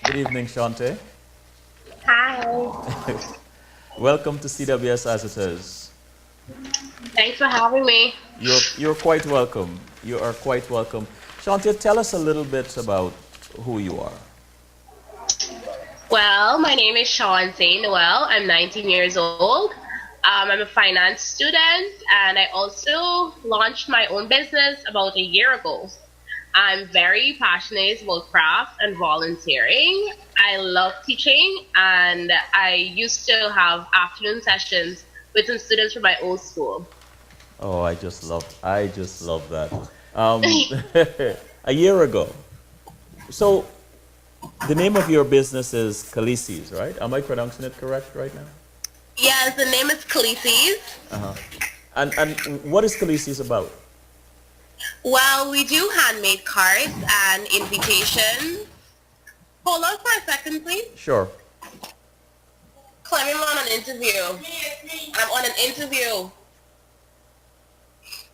Good evening, Shontay. Hi. Welcome to CWS as it is. Thanks for having me. You're quite welcome. You are quite welcome. Shontay, tell us a little bit about who you are. Well, my name is Shontay Noel. I'm 19 years old. I'm a finance student, and I also launched my own business about a year ago. I'm very passionate about craft and volunteering. I love teaching, and I used to have afternoon sessions with some students from my old school. Oh, I just love that. Um, a year ago. So the name of your business is Khaleesi's, right? Am I pronouncing it correct right now? Yes, the name is Khaleesi's. Uh-huh. And what is Khaleesi's about? Well, we do handmade cards and invitations. Hold on for a second, please. Sure. Clem, I'm on an interview. I'm on an interview.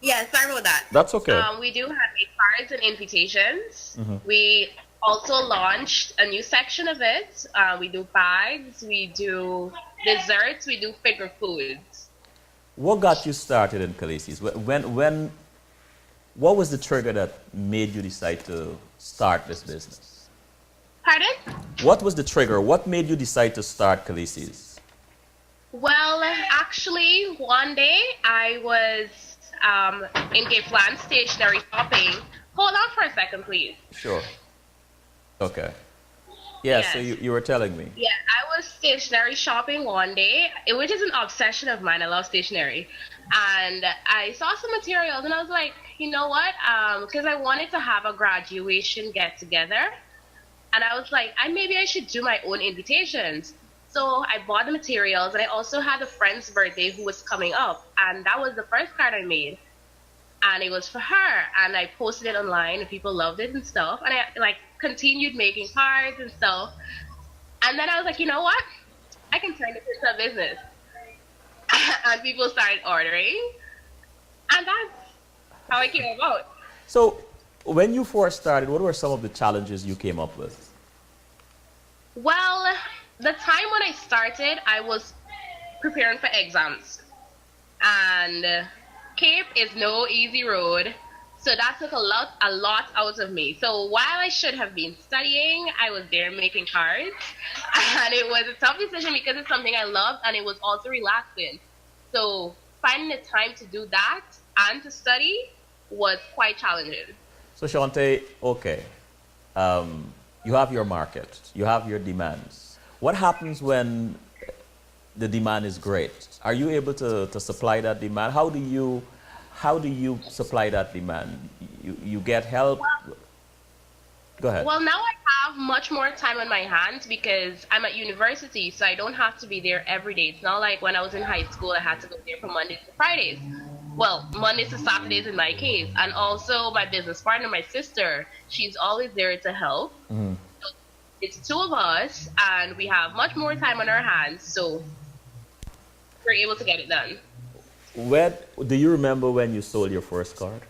Yeah, sorry about that. That's okay. We do handmade cards and invitations. We also launched a new section of it. We do bags, we do desserts, we do finger foods. What got you started in Khaleesi's? What was the trigger that made you decide to start this business? Pardon? What was the trigger? What made you decide to start Khaleesi's? Well, actually, one day I was in Giftland stationery shopping. Hold on for a second, please. Sure. Okay. Yeah, so Yes. you were telling me. Yeah, I was stationery shopping one day, which is an obsession of mine. I love stationery. And I saw some materials and I was like, you know what? Because I wanted to have a graduation get together. And I was like, maybe I should do my own invitations. So I bought the materials and I also had a friend's birthday who was coming up. And that was the first card I made. And it was for her. And I posted it online and people loved it and stuff. And I like continued making cards and stuff. And then I was like, you know what? I can turn this into a business. And people started ordering. And that's how it came about. So when you first started, what were some of the challenges you came up with? Well, the time when I started, I was preparing for exams. And Cape is no easy road. So that took a lot out of me. So while I should have been studying, I was there making cards. And it was a tough decision because it's something I loved and it was also relaxing. So finding the time to do that and to study was quite challenging. So Shante, okay, you have your market, you have your demands. What happens when the demand is great? Are you able to supply that demand? How do you supply that demand? You get help? Go ahead. Well, now I have much more time on my hands because I'm at university, so I don't have to be there every day. It's not like when I was in high school, I had to go there from Mondays to Fridays. Well, Mondays to Saturdays in my case. And also my business partner, my sister, she's always there to help. So it's two of us, and we have much more time on our hands, so we're able to get it done. When, do you remember when you sold your first card?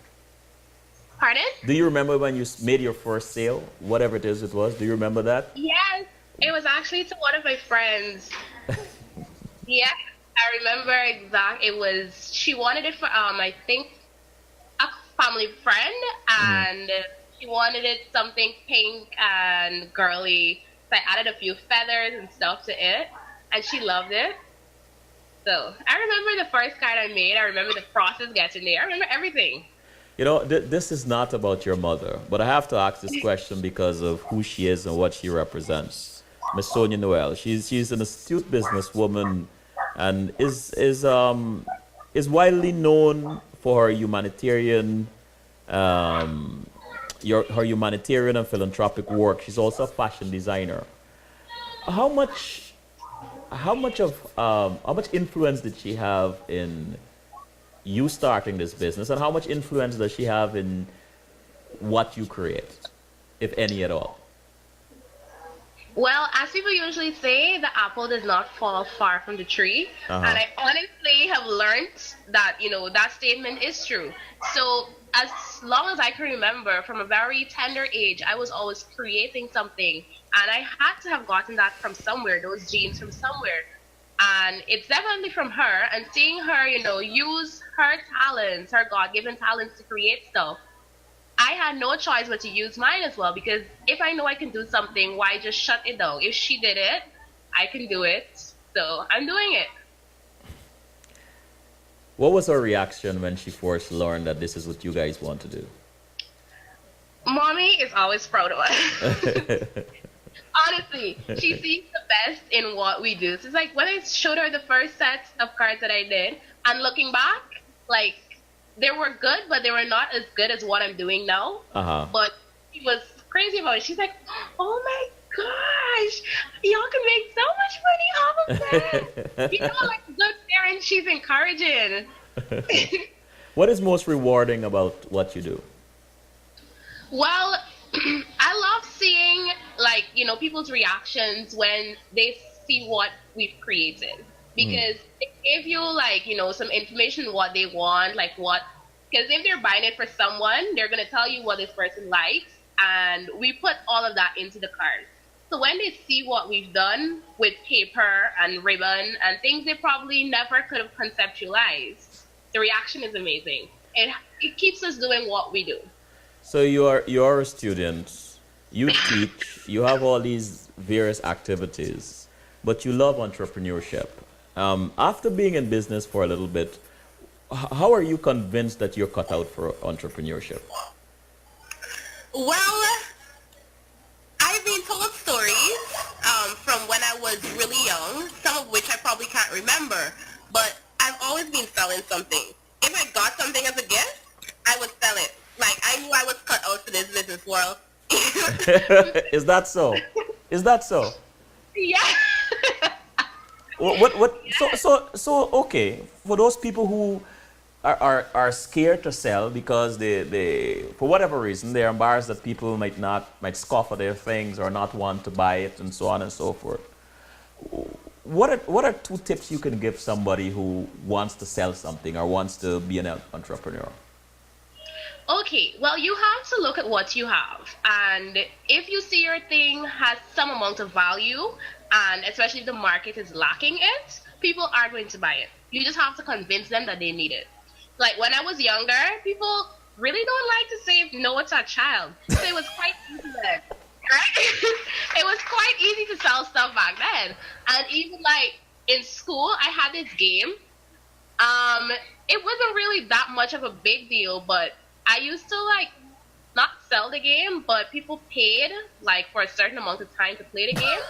Pardon? Do you remember when you made your first sale, whatever it was? Do you remember that? Yes, it was actually to one of my friends. Yeah, I remember exact. It was she wanted it for I think a family friend, and she wanted it something pink and girly. So I added a few feathers and stuff to it, and she loved it. So I remember the first card I made. I remember the process getting there. I remember everything. You know, this is not about your mother, but I have to ask this question because of who she is and what she represents. Miss Sonia Noel. She's an astute businesswoman and is widely known for her humanitarian her humanitarian and philanthropic work. She's also a fashion designer. How much how much influence did she have in you starting this business, and how much influence does she have in what you create, if any at all? Well, as people usually say, the apple does not fall far from the tree. Uh-huh. And I honestly have learned that, that statement is true. So as long as I can remember, from a very tender age, I was always creating something. And I had to have gotten that from somewhere, those genes from somewhere. And it's definitely from her. And seeing her, use her talents, her God-given talents to create stuff, I had no choice but to use mine as well. Because if I know I can do something, why just shut it down? If she did it, I can do it. So I'm doing it. What was her reaction when she first learned that this is what you guys want to do? Mommy is always proud of us. Honestly, she sees the best in what we do. So it's like when I showed her the first set of cards that I did, and looking back, like, they were good, but they were not as good as what I'm doing now. But she was crazy about it. She's like, oh my gosh, y'all can make so much money off of that. Like a good parent, she's encouraging. What is most rewarding about what you do? Well, I love seeing, like, people's reactions when they see what we've created. Because they give you, like, some information what they want, like what, because if they're buying it for someone, they're going to tell you what this person likes, and we put all of that into the card. So when they see what we've done with paper and ribbon and things they probably never could have conceptualized, the reaction is amazing. It keeps us doing what we do. So you're a student, you teach, you have all these various activities, but you love entrepreneurship. After being in business for a little bit, how are you convinced that you're cut out for entrepreneurship? Well, I've been told stories from when I was really young, some of which I probably can't remember, but I've always been selling something. If I got something as a gift, I would sell it. Like, I knew I was cut out for this business world. Is that so? Is that so? Yeah. What so okay, for those people who are scared to sell because they for whatever reason they're embarrassed that people might scoff at their things or not want to buy it and so on and so forth. What are two tips you can give somebody who wants to sell something or wants to be an entrepreneur? Okay, well, you have to look at what you have. And if you see your thing has some amount of value, and especially if the market is lacking it, people are going to buy it. You just have to convince them that they need it. Like when I was younger, people really don't like to say no to a child. So it was quite easy then, right? It was quite easy to sell stuff back then. And even like in school, I had this game. It wasn't really that much of a big deal, but I used to like not sell the game, but people paid like for a certain amount of time to play the game.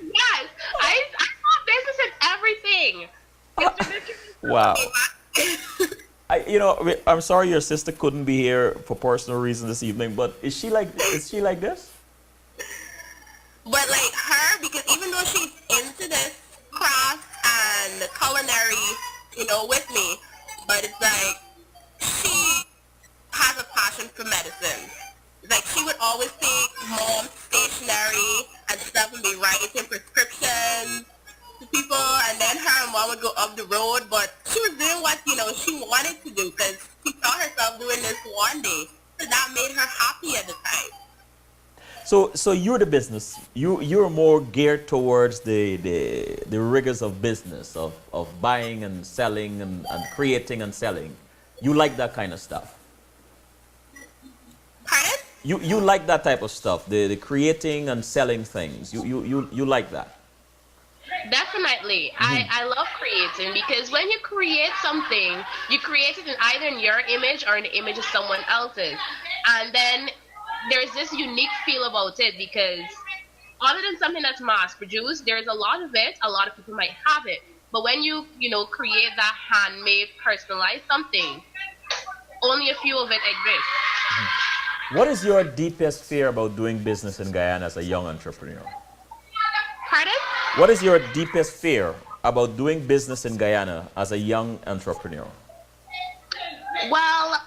Yes, I saw business in everything. It's ridiculous. Wow. I'm sorry your sister couldn't be here for personal reasons this evening, but is she like this? But like her, because even though she's into this craft and culinary, with me, but it's like she has a passion for medicine. Like she would always take mom's stationery and stuff and be writing prescriptions to people, and then her and mom would go up the road, but she was doing what she wanted to do because she saw herself doing this one day, so that made her happy at the time. So you're the business. You're more geared towards the rigors of business, of buying and selling and creating and selling. You like that kind of stuff. Pardon? You like that type of stuff, the creating and selling things. You like that. Definitely. I love creating because when you create something, you create it either in your image or in the image of someone else's. And then there's this unique feel about it because other than something that's mass produced, there's a lot of it, a lot of people might have it. But when you create that handmade, personalized something, only a few of it exist. What is your deepest fear about doing business in Guyana as a young entrepreneur? Pardon? What is your deepest fear about doing business in Guyana as a young entrepreneur? Well,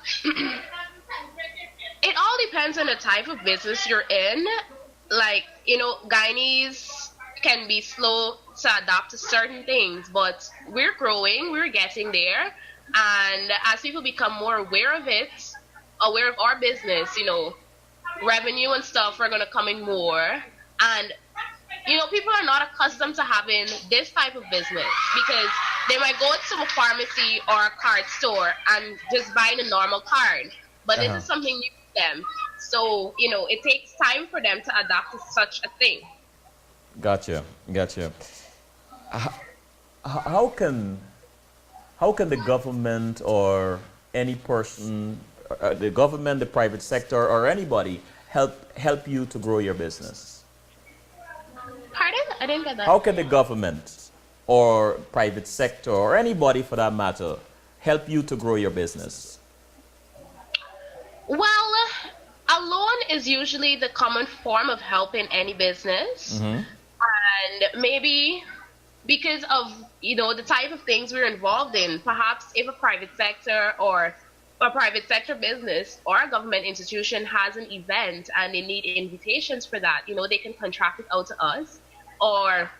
it all depends on the type of business you're in. Like, Guyanese can be slow to adapt to certain things, but we're growing, we're getting there. And as people become more aware of it, aware of our business, revenue and stuff are going to come in more. And, people are not accustomed to having this type of business because they might go to a pharmacy or a card store and just buy a normal card. But this is something new to them. So, it takes time for them to adapt to such a thing. Gotcha. How can the government or any person, the government, the private sector, or anybody help you to grow your business? Pardon? I didn't get that. How can the government or private sector or anybody for that matter help you to grow your business? Well, a loan is usually the common form of helping any business. And maybe because of, the type of things we're involved in, perhaps if a private sector or a private sector business or a government institution has an event and they need invitations for that, they can contract it out to us. Or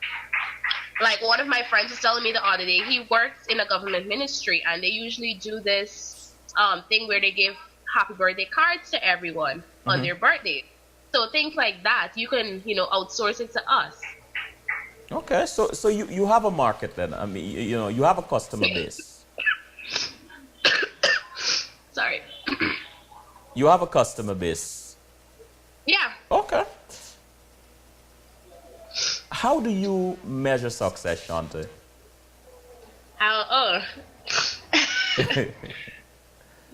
like one of my friends was telling me the other day, he works in a government ministry and they usually do this thing where they give happy birthday cards to everyone on their birthday. So things like that, you can, outsource it to us. Okay, so you have a market then. I mean, you have a customer base. Sorry. You have a customer base. Yeah. Okay. How do you measure success, Shontay?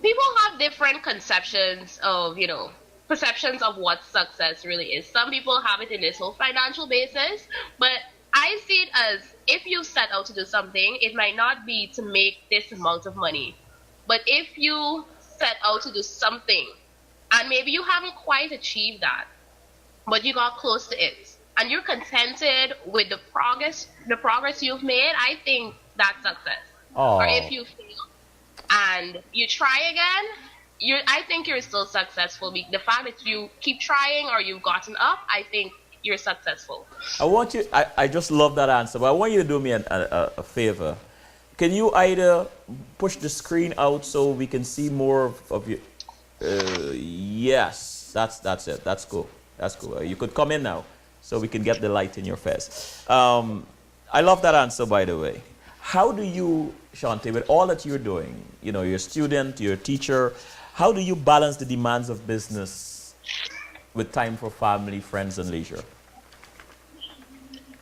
People have different conceptions of, perceptions of what success really is. Some people have it in this whole financial basis, but I see it as if you set out to do something, it might not be to make this amount of money. But if you set out to do something and maybe you haven't quite achieved that, but you got close to it, and you're contented with the progress you've made, I think that's success. Oh. Or if you fail and you try again, I think you're still successful. The fact that you keep trying or you've gotten up, I think you're successful. I just love that answer, but I want you to do me a favor. Can you either push the screen out so we can see more of you? Yes, that's it. That's cool. You could come in now so we can get the light in your face. I love that answer, by the way. How do you, Shontay, with all that you're doing, you're a student, you're a teacher, how do you balance the demands of business with time for family, friends, and leisure?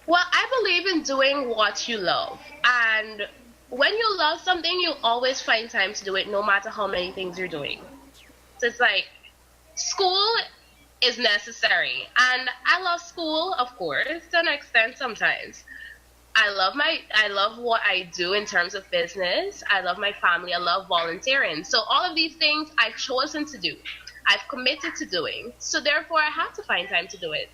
Well, I believe in doing what you love. And when you love something, you always find time to do it, no matter how many things you're doing. So it's like school is necessary. And I love school, of course, to an extent sometimes. I love what I do in terms of business. I love my family. I love volunteering. So all of these things I've chosen to do. I've committed to doing. So therefore, I have to find time to do it.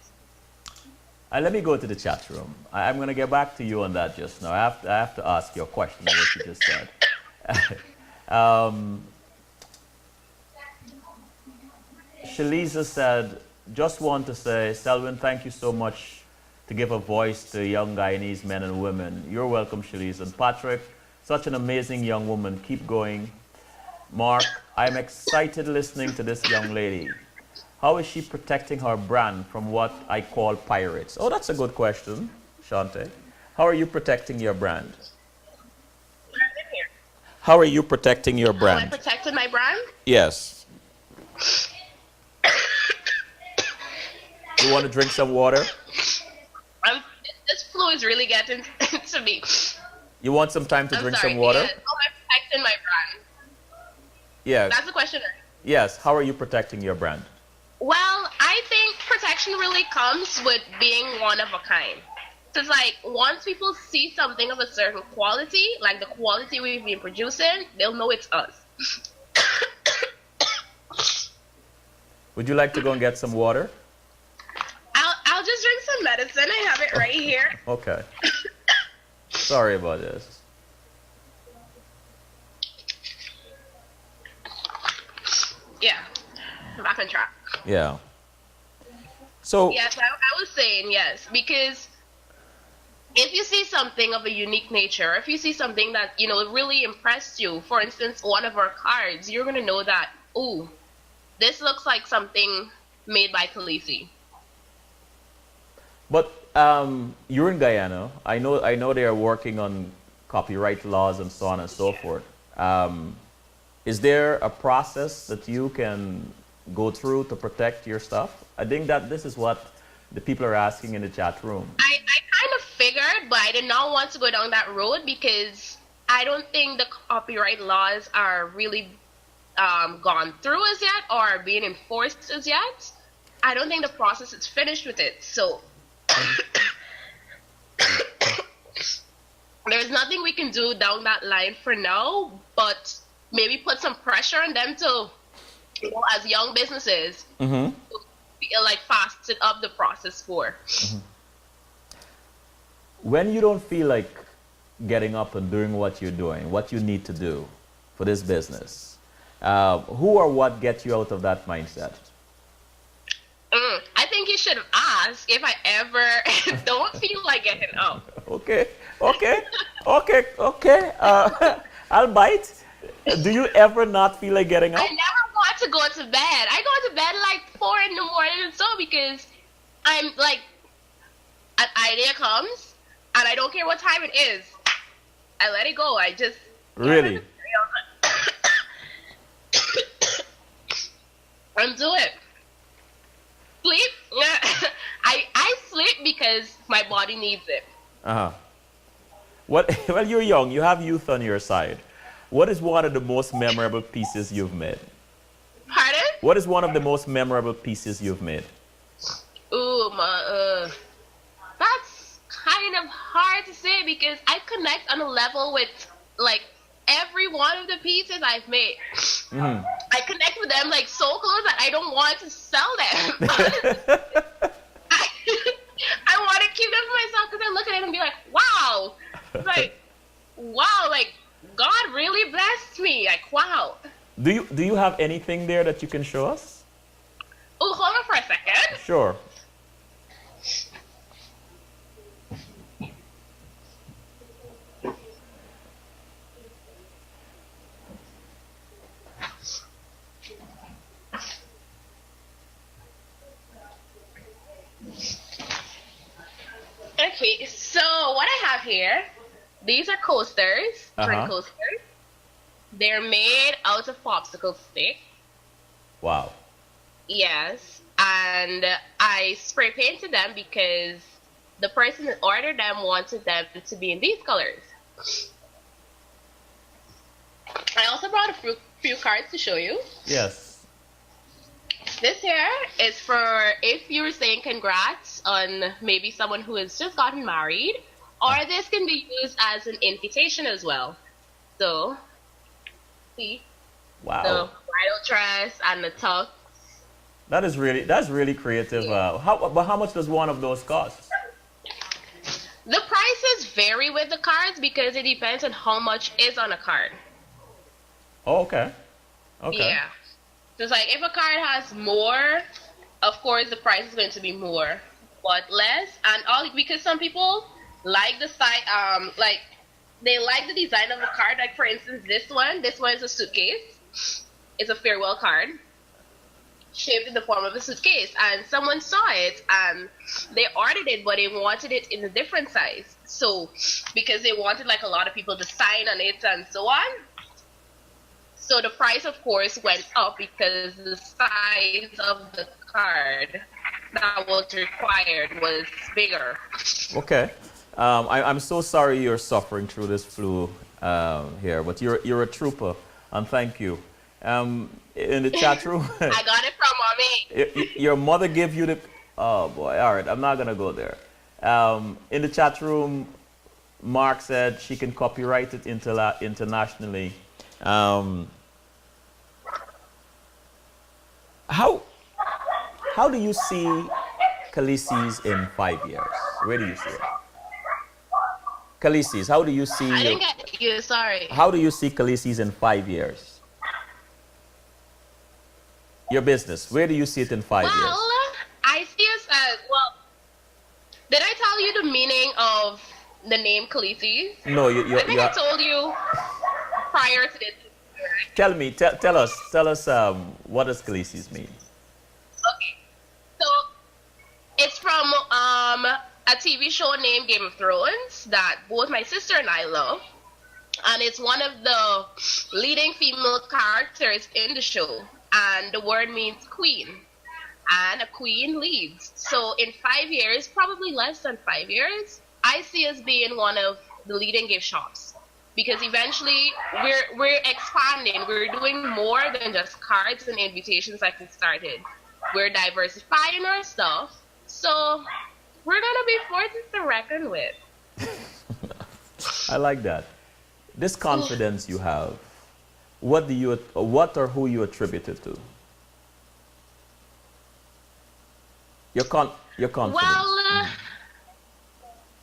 Let me go to the chat room. I'm going to get back to you on that just now. I have to ask you a question on what you just said. Shaliza said, just want to say, Selwyn, thank you so much to give a voice to young Guyanese men and women. You're welcome, Shaliza. And Patrick, such an amazing young woman. Keep going. Mark, I'm excited listening to this young lady. How is she protecting her brand from what I call pirates? Oh, that's a good question, Shontay. How are you protecting your brand? How are you protecting your brand? How I protected my brand? Yes. You want to drink some water? This flu is really getting to me. You want some time to drink some water? Yes. How am I protecting my brand? Yes. That's the question. Yes. How are you protecting your brand? Well, I think protection really comes with being one of a kind. So it's like once people see something of a certain quality, like the quality we've been producing, they'll know it's us. Would you like to go and get some water? I'll just drink some medicine. I have it right here. Okay. Sorry about this. Yeah, I'm back on track. Yeah. So yes, I was saying yes, because if you see something of a unique nature, if you see something that, really impressed you, for instance, one of our cards, you're going to know that, ooh, this looks like something made by Khaleesi. But you're in Guyana. I know they are working on copyright laws and so on and so forth. Is there a process that you can go through to protect your stuff? I think that this is what the people are asking in the chat room. I kind of figured, but I did not want to go down that road because I don't think the copyright laws are really gone through as yet or being enforced as yet. I don't think the process is finished with it. So there's nothing we can do down that line for now, but maybe put some pressure on them to, as young businesses, like fasten up the process for. When you don't feel like getting up and doing what you're doing, what you need to do for this business, who or what gets you out of that mindset? I think you should have asked if I ever don't feel like getting up. Okay. I'll bite. Do you ever not feel like getting up? I never want to go to bed. I go to bed like 4 in the morning and so because I'm like, an idea comes and I don't care what time it is. I let it go. I just really and do it. Sleep. I sleep because my body needs it. What? Well, you're young. You have youth on your side. What is one of the most memorable pieces you've made? Pardon? What is one of the most memorable pieces you've made? Ooh, that's kind of hard to say because I connect on a level with like every one of the pieces I've made. I connect with them like so close that I don't want to sell them. I want to keep them for myself because I look at it and be like, wow, like God really blessed me. Like, wow. Do you have anything there that you can show us? Oh, hold on for a second. Sure. Okay, so what I have here, these are coasters, drink coasters. They're made out of popsicle stick. Wow. Yes, and I spray painted them because the person that ordered them wanted them to be in these colors. I also brought a few cards to show you. Yes. This here is for if you were saying congrats on maybe someone who has just gotten married, or this can be used as an invitation as well. So, see? Wow. The bridal dress and the tux. That's really creative. Yeah. How much does one of those cost? The prices vary with the cards because it depends on how much is on a card. Oh, okay. Yeah. Just like if a card has more, of course the price is going to be more, but less. And all because some people like the side, like they like the design of the card. Like for instance, this one is a suitcase. It's a farewell card, shaped in the form of a suitcase. And someone saw it and they ordered it, but they wanted it in a different size. So because they wanted like a lot of people to sign on it and so on. So the price, of course, went up because the size of the card that was required was bigger. Okay. I'm so sorry you're suffering through this flu here, but you're a trooper, and thank you. In the chat room, I got it from Mommy. Your mother gave you the. Oh boy! All right, I'm not gonna go there. In the chat room, Mark said she can copyright it internationally. How do you see Khaleesi's in 5 years? Where do you see it? Khaleesi's, how do you see? I didn't get you. Sorry. How do you see Khaleesi's in 5 years? Your business. Where do you see it in 5 years? Well, I see us as well. Did I tell you the meaning of the name Khaleesi's. No, I think I told you prior to this. Tell us, what does Khaleesi's mean? Okay, so it's from a TV show named Game of Thrones that both my sister and I love, and it's one of the leading female characters in the show, and the word means queen, and a queen leads. So in 5 years, probably less than 5 years, I see us being one of the leading gift shops, because eventually we're expanding. We're doing more than just cards and invitations like we started. We're diversifying our stuff, so we're gonna be forces to reckon with. I like that. This confidence you have, what or who you attribute it to? Your confidence. Well,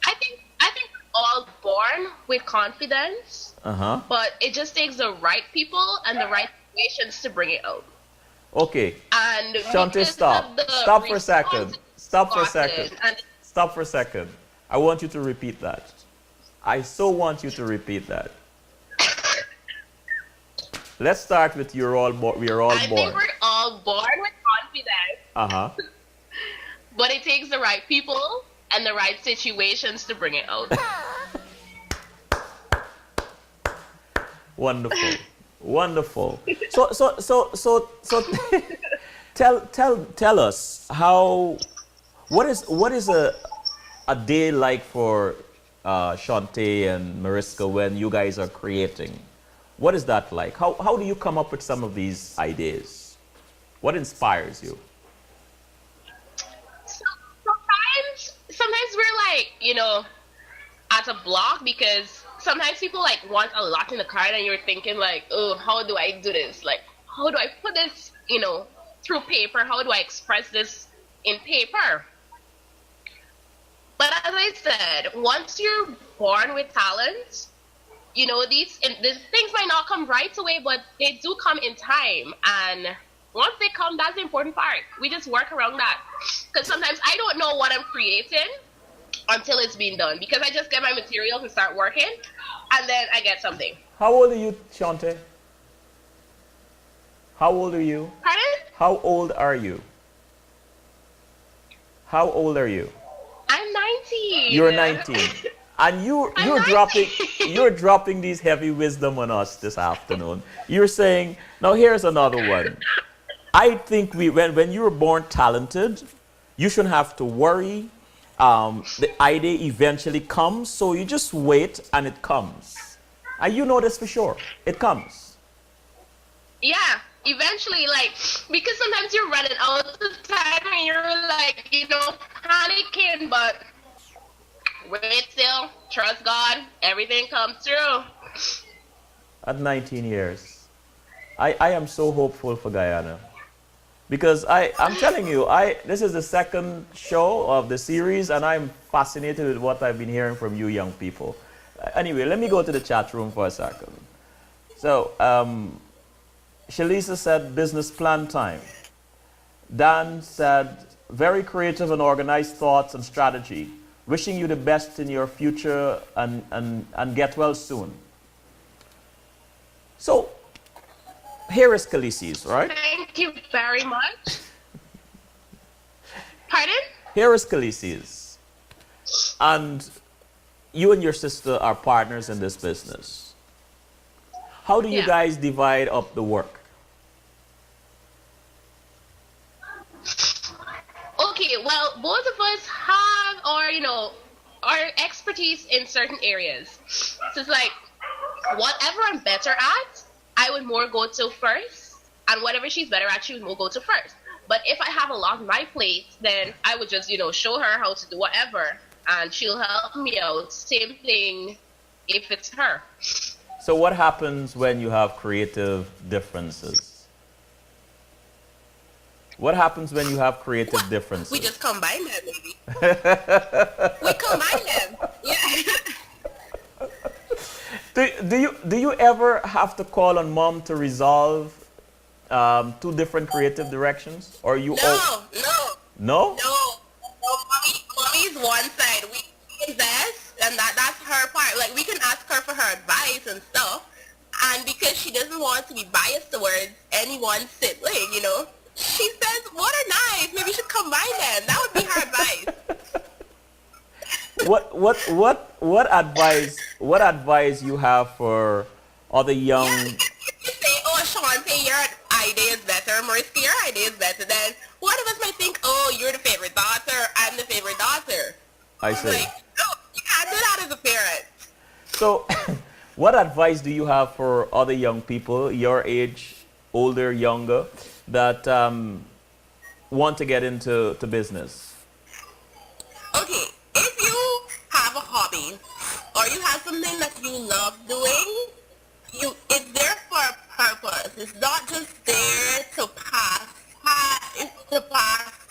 I think we're all born with confidence, but it just takes the right people and the right situations to bring it out. Okay. And Shontay, stop for a second. Stop for a second. I want you to repeat that. I so want you to repeat that. Let's start with we are all born. I think we're all born with confidence. But it takes the right people and the right situations to bring it out. Wonderful. Wonderful. So tell us what is a day like for Shontay and Mariska when you guys are creating? What is that like? How do you come up with some of these ideas? What inspires you? Sometimes we're like, at a block, because sometimes people like want a lot in the card and you're thinking like, oh, how do I do this? Like, how do I put this, through paper? How do I express this in paper? But as I said, once you're born with talent, these things might not come right away, but they do come in time. And once they come, that's the important part. We just work around that. Because sometimes I don't know what I'm creating until it's been done. Because I just get my materials and start working, and then I get something. How old are you, Shontay? How old are you? Pardon? How old are you? How old are you? I'm 19. You're 19. And you're dropping these heavy wisdom on us this afternoon. You're saying, now here's another one. I think when you were born talented, you shouldn't have to worry. The idea eventually comes, so you just wait and it comes. And you know this for sure. It comes. Yeah, eventually, because sometimes you're running out of time and you're panicking, but wait still, trust God, everything comes through. At 19 years, I am so hopeful for Guyana. Because I'm telling you, this is the second show of the series, and I'm fascinated with what I've been hearing from you young people. Anyway, let me go to the chat room for a second. So, Shalisa said, business plan time. Dan said, very creative and organized thoughts and strategy. Wishing you the best in your future and get well soon. So, here is Khaleesi's, right? Thank you very much. Pardon? Here is Khaleesi's. And you and your sister are partners in this business. How do you guys divide up the work? Okay, well, both of us have our expertise in certain areas. So it's like, whatever I'm better at, I would more go to first, and whatever she's better at, she would more go to first. But if I have a lot on my plate, then I would just, show her how to do whatever, and she'll help me out. Same thing if it's her. So what happens when you have creative differences? What happens when you have creative differences? We just combine them, maybe. We combine them. Yeah. Do you ever have to call on mom to resolve two different creative directions, or you? No. Mommy's one side. We invest, and that's like we can ask her for her advice and stuff. And because she doesn't want to be biased towards any one sibling, you know, she says, what are knives? Maybe you should combine them. That would be her advice. What advice you have for other young? Yeah, if you say, oh, Shontay, your idea is better, Mariska, your idea is better, then one of us might think, oh, you're the favorite daughter, I'm the favorite daughter. I see. Like, no, you can't do that as a parent. So, what advice do you have for other young people, your age, older, younger, that want to get into business? Okay, if you have a hobby or you have something that you love doing, it's there for a purpose. It's not just there to pass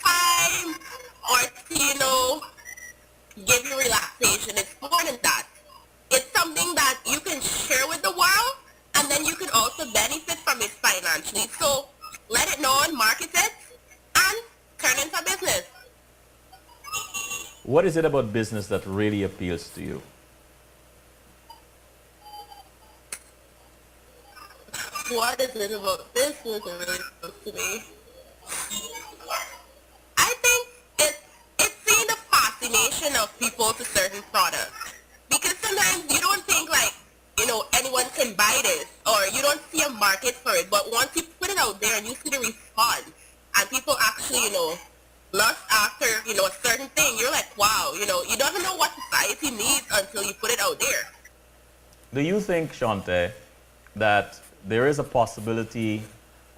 time or to, you know, give you relaxation. It's more than that. It's something that you can share with the world, and then you can also benefit from it financially. So let it known, market it, and turn it into business. What is it about business that really appeals to you? What is it about business that really appeals to me? I think it's seeing the fascination of people to certain products. Because sometimes you don't think like, you know, anyone can buy this, or you don't see a market for it. But once you put it out there and you see the response, and people actually, you know, lust after, you know, a certain thing, you're like, wow, you know, you don't even know what society needs until you put it out there. Do you think, Shontay, that there is a possibility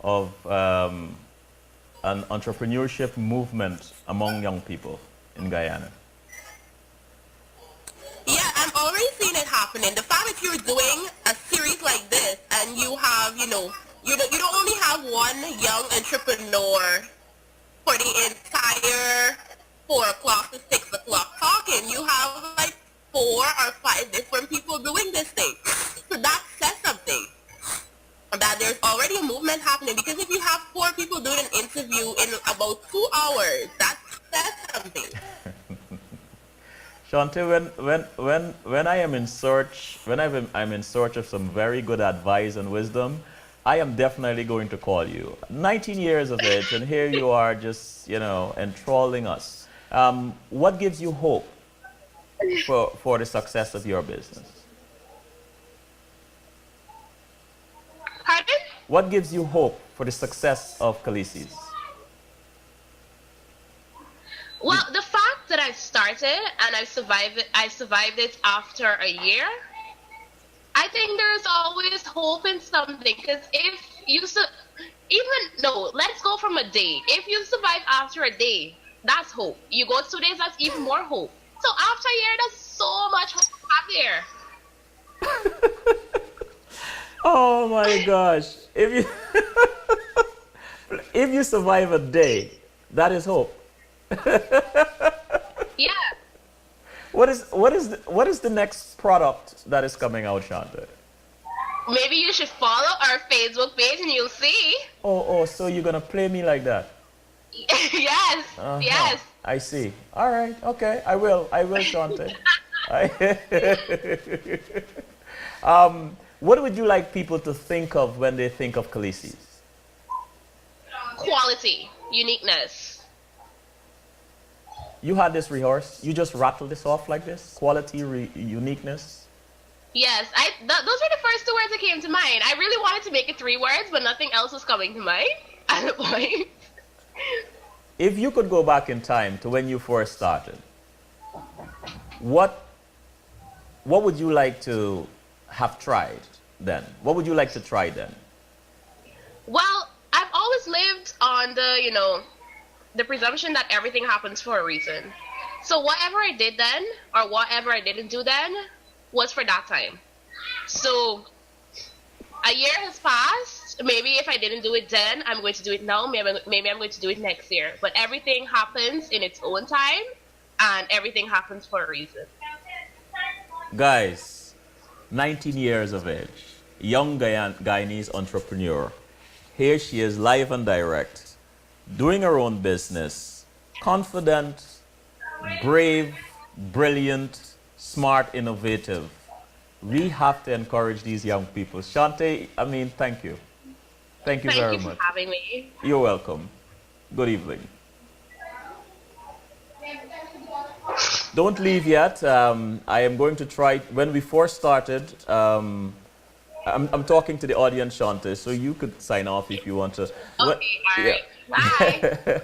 of an entrepreneurship movement among young people in Guyana? Yeah, I'm already seeing it happening. The fact that you're doing a series like this and you have, you know, you don't only have one young entrepreneur for the entire 4 o'clock to 6 o'clock talking. You have like 4 or 5 different people doing this thing. So that says something. That there's already a movement happening, because if you have 4 people doing an interview in about 2 hours, that says something. Shontay, when I am in search, I'm in search of some very good advice and wisdom, I am definitely going to call you. 19 years of age, and here you are just, you know, enthralling us. What gives you hope for the success of your business? Pardon? What gives you hope for the success of Khaleesi's? Well, the fact that I started and I survived it after a year, I think there's always hope in something. Because if you, let's go from a day. If you survive after a day, that's hope. You go 2 days, that's even more hope. So after a year, there's so much hope out there. Oh my gosh. If you survive a day, that is hope. Yeah. What is the next product that is coming out, Shontay? Maybe you should follow our Facebook page and you'll see. Oh, so you're gonna play me like that? Yes. Yes. I see. All right. Okay. I will, Shontay. What would you like people to think of when they think of Khaleesi's? Quality, uniqueness. You had this rehearsed? You just rattled this off like this? Quality, uniqueness? Yes, those were the first 2 words that came to mind. I really wanted to make it 3 words, but nothing else was coming to mind at the point. If you could go back in time to when you first started, what would you like to have tried then? What would you like to try then? Well, I've always lived on the presumption that everything happens for a reason. So whatever I did then, or whatever I didn't do then, was for that time. So a year has passed. Maybe if I didn't do it then, I'm going to do it now. Maybe I'm going to do it next year. But everything happens in its own time, and everything happens for a reason. Guys, 19 years of age, young Guyanese entrepreneur. Here she is, live and direct, doing her own business, confident, brave, brilliant, smart, innovative, We have to encourage these young people. Shontay, I mean, thank you. Thank you Thank very you for much. having me. You're welcome. Good evening. Don't leave yet. I am going to try, when we first started, I'm talking to the audience, Shontay, so you could sign off if you want to. Okay, all right. Bye.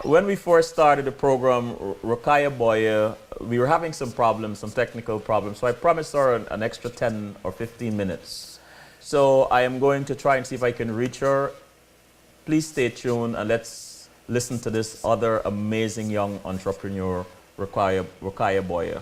When we first started the program, Rukaya Boya, we were having some problems, some technical problems, so I promised her an extra 10 or 15 minutes. So I am going to try and see if I can reach her. Please stay tuned and let's listen to this other amazing young entrepreneur, Rukaya Boya.